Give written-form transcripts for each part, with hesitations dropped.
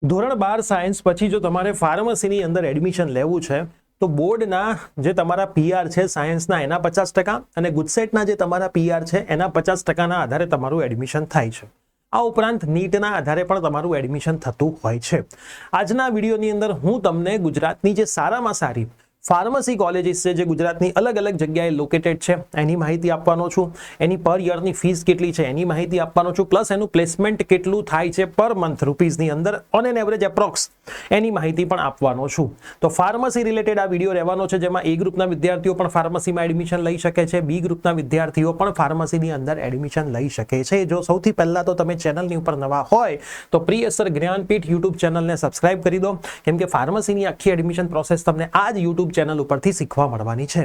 ધોરણ 12 સાયન્સ પછી જો તમારે ફાર્મસીની અંદર એડમિશન લેવું છે તો બોર્ડના જે તમારા પીઆર છે સાયન્સના એના 50% અને ગુજસેટના જે તમારા પીઆર છે એના 50%ના આધારે તમારું એડમિશન થાય છે. આ ઉપરાંત નીટના આધારે પણ તમારું એડમિશન થતું હોય છે. આજના વિડીયોની અંદર હું તમને ગુજરાતની જે સારામાં સારી ફાર્મસી કોલેજીસ છે જે ગુજરાતની અલગ અલગ જગ્યાએ લોકેટેડ છે એની માહિતી આપવાનો છું. એની પર યરની ફીસ કેટલી છે એની માહિતી આપવાનો છું. પ્લસ એનું પ્લેસમેન્ટ કેટલું થાય છે પર મંથ રૂપીઝની અંદર ઓન એન એવરેજ એપ્રોક્સ એની માહિતી પણ આપવાનો છું. તો ફાર્મસી રિલેટેડ આ વિડીયો રહેવાનો છે જેમાં એ ગ્રુપના વિદ્યાર્થીઓ પણ ફાર્મસીમાં એડમિશન લઈ શકે છે, બી ગ્રુપના વિદ્યાર્થીઓ પણ ફાર્મસીની અંદર એડમિશન લઈ શકે છે. જો સૌથી પહેલા તો તમે ચેનલની ઉપર નવા હોય તો પ્રિય સર જ્ઞાનપીઠ યુટ્યુબ ચેનલને સબસ્ક્રાઇબ કરી દો, કેમ કે ફાર્મસીની આખી એડમિશન પ્રોસેસ તમને આ જ યુટ્યુબ ચેનલ ઉપરથી શીખવા મળવાની છે.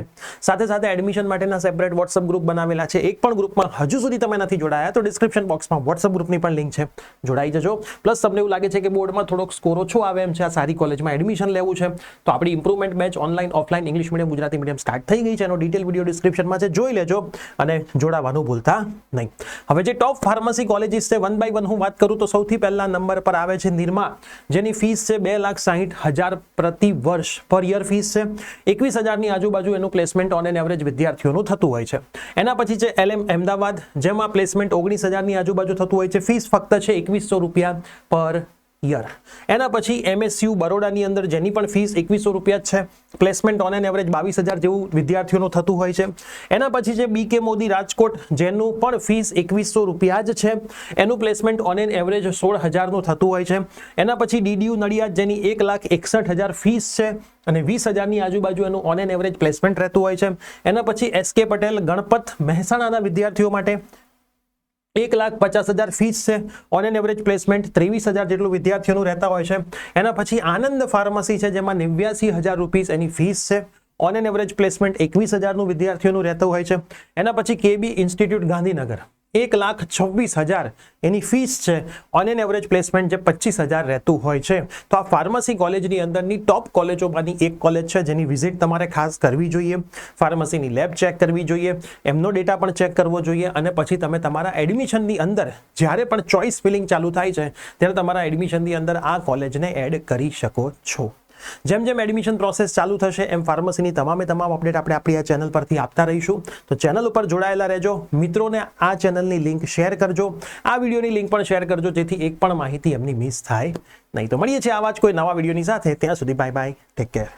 સાથે સાથે એડમિશન માટેના સેપરેટ વોટ્સઅપ ગ્રુપ બનાવેલા છે. એક પણ ગ્રુપમાં હજુ સુધી તમે નથી જોડાયા તો ડિસ્ક્રિપ્શન બોક્સમાં વોટ્સઅપ ગ્રુપની પણ લિંક છે, જોડાઈ જજો. પ્લસ તમને એવું લાગે છે કે બોર્ડમાં થોડોક સ્કોર ઓછો આવે એમ છે, આ સારી કોલેજમાં એડમિશન લેવું છે, તો આપણી improvement batch online offline English medium Gujarati medium start થઈ ગઈ છે. એનો ડિટેલ વિડીયો ડિસ્ક્રિપ્શનમાં છે, જોઈ લેજો અને જોડાવાનું ભૂલતા નહીં. હવે જે ટોપ ફાર્મસી કોલેજીસ છે વન બાય વન હું વાત કરું તો સૌથી પહેલા નંબર પર આવે છે નિરમા, જેની ફીસ છે 2,60,000 પ્રતિ વર્ષ પર યર ફીસ છે. 21,000ની આજુબાજુ એનું પ્લેસમેન્ટ ઓન એન એવરેજ વિદ્યાર્થીઓનું થતું હોય છે. એના પછી છે LM અમદાવાદ, જેમાં પ્લેસમેન્ટ 19,000ની આજુબાજુ થતું હોય છે. ફીસ ફક્ત છે 2,100 રૂપિયા પર યર. એના પછી MSU બરોડાની અંદર જેની પણ ફીસ 2,100 રૂપિયા જ છે. પ્લેસમેન્ટ ઓન એન એવરેજ 22,000 જેવું વિદ્યાર્થીઓનું થતું હોય છે. એના પછી છે BK મોદી રાજકોટ, જેનું પણ ફીસ 2,100 રૂપિયા જ છે. એનું પ્લેસમેન્ટ ઓન એન એવરેજ 16,000નું થતું હોય છે. એના પછી DDU નડિયાદ, જેની 1,61,000 ફીસ છે અને 20,000ની આજુબાજુ એનું ઓન એન એવરેજ પ્લેસમેન્ટ રહેતું હોય છે. એના પછી SK પટેલ ગણપત મહેસાણાના વિદ્યાર્થીઓ માટે 1,50,000 ફીસ છે. ઓન એન એવરેજ પ્લેસમેન્ટ 23,000 જેટલું વિદ્યાર્થીઓનું રહેતા હોય છે. એના પછી આનંદ ફાર્મસી છે, જેમાં 89,000 રૂપીસ એની ફીસ છે. ઓન એન એવરેજ પ્લેસમેન્ટ 21,000નું વિદ્યાર્થીઓનું રહેતું હોય છે. એના પછી KB ઇન્સ્ટિટ્યૂટ ગાંધીનગર, 1,26,000 એની ફીસ છે. ઓન એન એવરેજ પ્લેસમેન્ટ જે 25,000 રહેતું હોય છે. તો આ ફાર્મસી કોલેજની અંદરની ટોપ કોલેજોમાંની એક કોલેજ છે જેની વિઝિટ તમારે ખાસ કરવી જોઈએ. ફાર્મસીની લેબ ચેક કરવી જોઈએ, એમનો ડેટા પણ ચેક કરવો જોઈએ અને પછી તમે તમારા એડમિશનની અંદર જ્યારે પણ ચોઇસ ફિલિંગ ચાલુ થાય છે ત્યારે તમારા એડમિશનની અંદર આ કોલેજને એડ કરી શકો છો. જેમ જેમ એડમિશન પ્રોસેસ ચાલુ થશે એમ ફાર્મસીની તમામ અપડેટ આપણે આપણી આ ચેનલ પરથી આપતા રહીશું. તો ચેનલ ઉપર જોડાયેલા રહેજો. મિત્રોને આ ચેનલની લિંક શેર કરજો, આ વિડીયોની લિંક પણ શેર કરજો, જેથી એક પણ માહિતી એમની મિસ થાય નહીં. તો મળીએ છીએ આવા જ કોઈ નવા વિડીયોની સાથે. ત્યાં સુધી બાય બાય, ટેક કેર.